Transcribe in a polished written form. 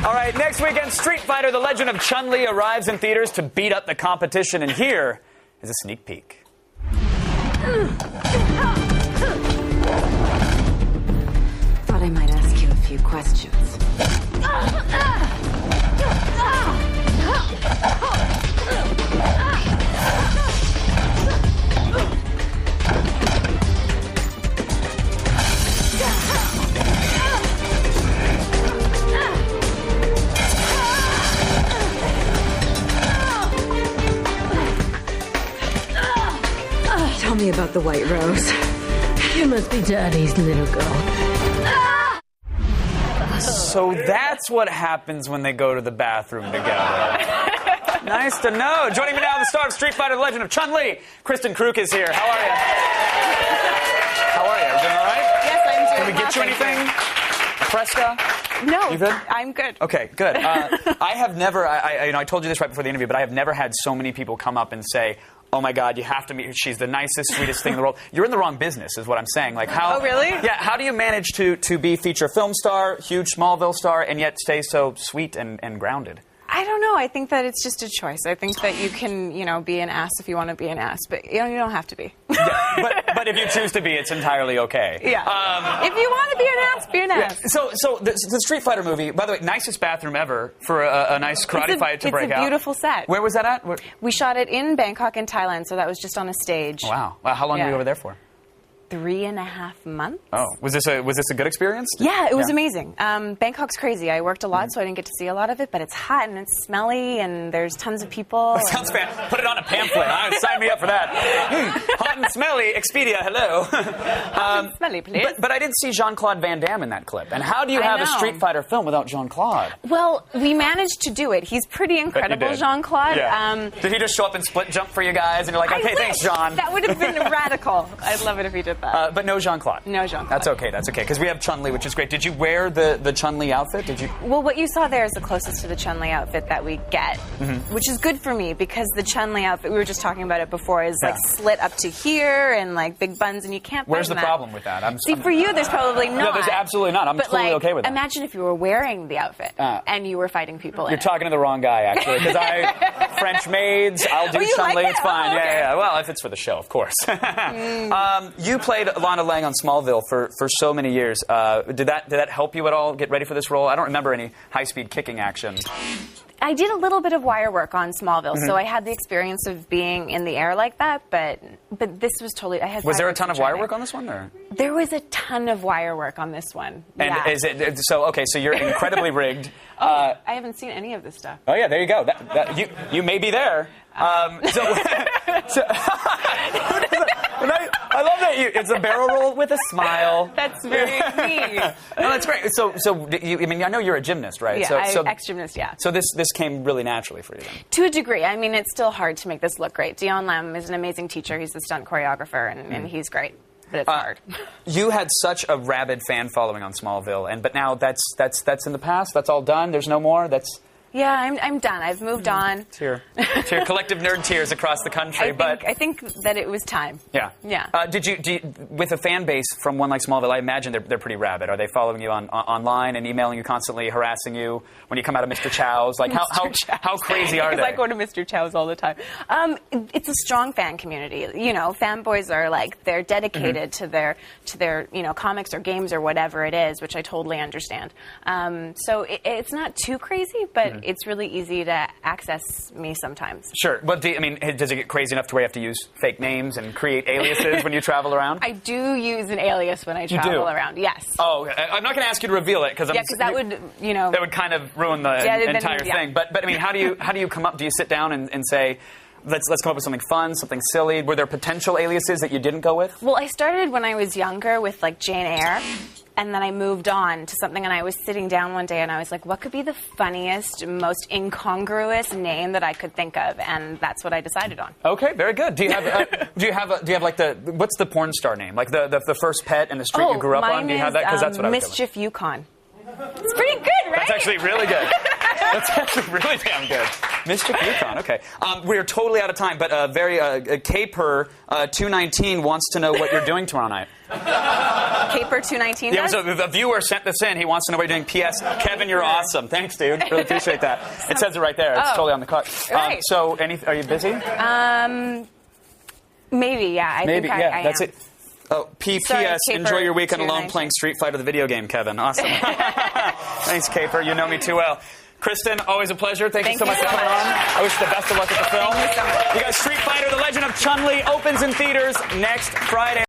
All right, next weekend, Street Fighter: The Legend of Chun-Li arrives in theaters to beat up the competition, and here is a sneak peek. Thought I might ask you a few questions. Tell me about the White Rose. You must be Daddy's little girl. So that's what happens when they go to the bathroom together. Nice to know. Joining me now, the star of Street Fighter: The Legend of Chun-Li, Kristin is here. How are you? How are you? You doing all right? Yes, I'm doing. Can we get you anything? Fresca? No, you good? I'm good. Okay, good. I have never. I told you this right before the interview, but I have never had so many people come up and say, "Oh my God, you have to meet her. She's the nicest, sweetest thing in the world." You're in the wrong business, is what I'm saying. Like how? Oh, really? Yeah. How do you manage to be feature film star, huge Smallville star, and yet stay so sweet and grounded? I don't know. I think that it's just a choice. I think that you can, be an ass if you want to be an ass, but you don't have to be. Yeah, but if you choose to be, it's entirely okay. Yeah. If you want to be an ass, be an ass. Yeah. So the Street Fighter movie, by the way, nicest bathroom ever for a nice karate fight to break out. It's a beautiful set. Where was that at? We shot it in Bangkok and Thailand, so that was just on a stage. Wow. How long were you over there for? 3.5 months. Oh, was this a good experience? Yeah, it was amazing. Bangkok's crazy. I worked a lot, so I didn't get to see a lot of it, but it's hot and it's smelly and there's tons of people. That sounds fantastic. Put it on a pamphlet. Sign me up for that. Hot and smelly. Expedia, hello. Hot and smelly, please. But I did see Jean-Claude Van Damme in that clip. And how do you have a Street Fighter film without Jean-Claude? Well, we managed to do it. He's pretty incredible, Jean-Claude. Yeah. Did he just show up and split jump for you guys? And you're like, okay, thanks, John. That would have been radical. I'd love it if he did that. But no Jean-Claude. No Jean-Claude. That's okay, because we have Chun-Li, which is great. Did you wear the Chun-Li outfit? Did you? Well, what you saw there is the closest to the Chun-Li outfit that we get, which is good for me because the Chun-Li outfit, we were just talking about it before, is like slit up to here and like big buns, and you can't Where's the problem with that? See, for you, there's probably not. No, there's absolutely not. I'm totally okay with that. Imagine if you were wearing the outfit and you were fighting people in it. You're talking to the wrong guy, actually, because French maids, I'll do Chun-Li, like it's fine. Oh, okay. Yeah. Well, if it's for the show, of course. You played Lana Lang on Smallville for so many years. Did that help you at all get ready for this role? I don't remember any high-speed kicking action. I did a little bit of wire work on Smallville, so I had the experience of being in the air like that, but this was totally... Was there a ton of wire work on this one? Or? There was a ton of wire work on this one. And is it... So, okay, so you're incredibly rigged. I haven't seen any of this stuff. Oh, yeah, there you go. You may be there. I love that it's a barrel roll with a smile. That's very me. No, that's great. So I know you're a gymnast, right? Yeah, ex-gymnast, yeah. So this came really naturally for you then? To a degree. I mean, it's still hard to make this look great. Dion Lam is an amazing teacher. He's the stunt choreographer, and he's great. But it's hard. You had such a rabid fan following on Smallville, but now that's in the past? That's all done? There's no more? Yeah, I'm done. I've moved on. Tear. Collective nerd tears across the country. I think that it was time. Yeah. Yeah. Did you, with a fan base from one like Smallville, I imagine they're pretty rabid. Are they following you online and emailing you constantly, harassing you when you come out of Mr. Chow's? Like, how crazy are they? I go to Mr. Chow's all the time. It's a strong fan community. Fanboys are like, they're dedicated to their comics or games or whatever it is, which I totally understand. So it's not too crazy, but it's really easy to access me sometimes. Sure. Well, does it get crazy enough to where you have to use fake names and create aliases when you travel around? I do use an alias when I travel around, yes. Oh, I'm not going to ask you to reveal it, because that would, that would kind of ruin the entire thing. But how do you come up? Do you sit down and say, let's come up with something fun, something silly? Were there potential aliases that you didn't go with? Well, I started when I was younger with like Jane Eyre. And then I moved on to something, and I was sitting down one day, and I was like, what could be the funniest, most incongruous name that I could think of? And that's what I decided on. Okay, very good. Do you have like what's the porn star name? Like the first pet in the street you grew up on? Do you have that? Because that's what I was Mischief Yukon. It's pretty good, right? That's actually really good. That's actually really damn good. Mystic Yukon, okay. We're totally out of time, but Caper 219 wants to know what you're doing tomorrow night. Caper 219 Yeah, does? so a viewer sent this in. He wants to know what you're doing. P.S. Kevin, you're awesome. Thanks, dude. Really appreciate that. It says it right there. It's totally on the card. Right. So, are you busy? Maybe, yeah. I think I that's am. it. Oh, P.P.S. Sorry, Enjoy your weekend alone 219. playing Street Fighter, the video game, Kevin. Awesome. Thanks, Caper. You know me too well. Kristin, always a pleasure. Thank you so much for coming on. I wish you the best of luck with the film. Thank you so much. You guys, Street Fighter, The Legend of Chun-Li opens in theaters next Friday.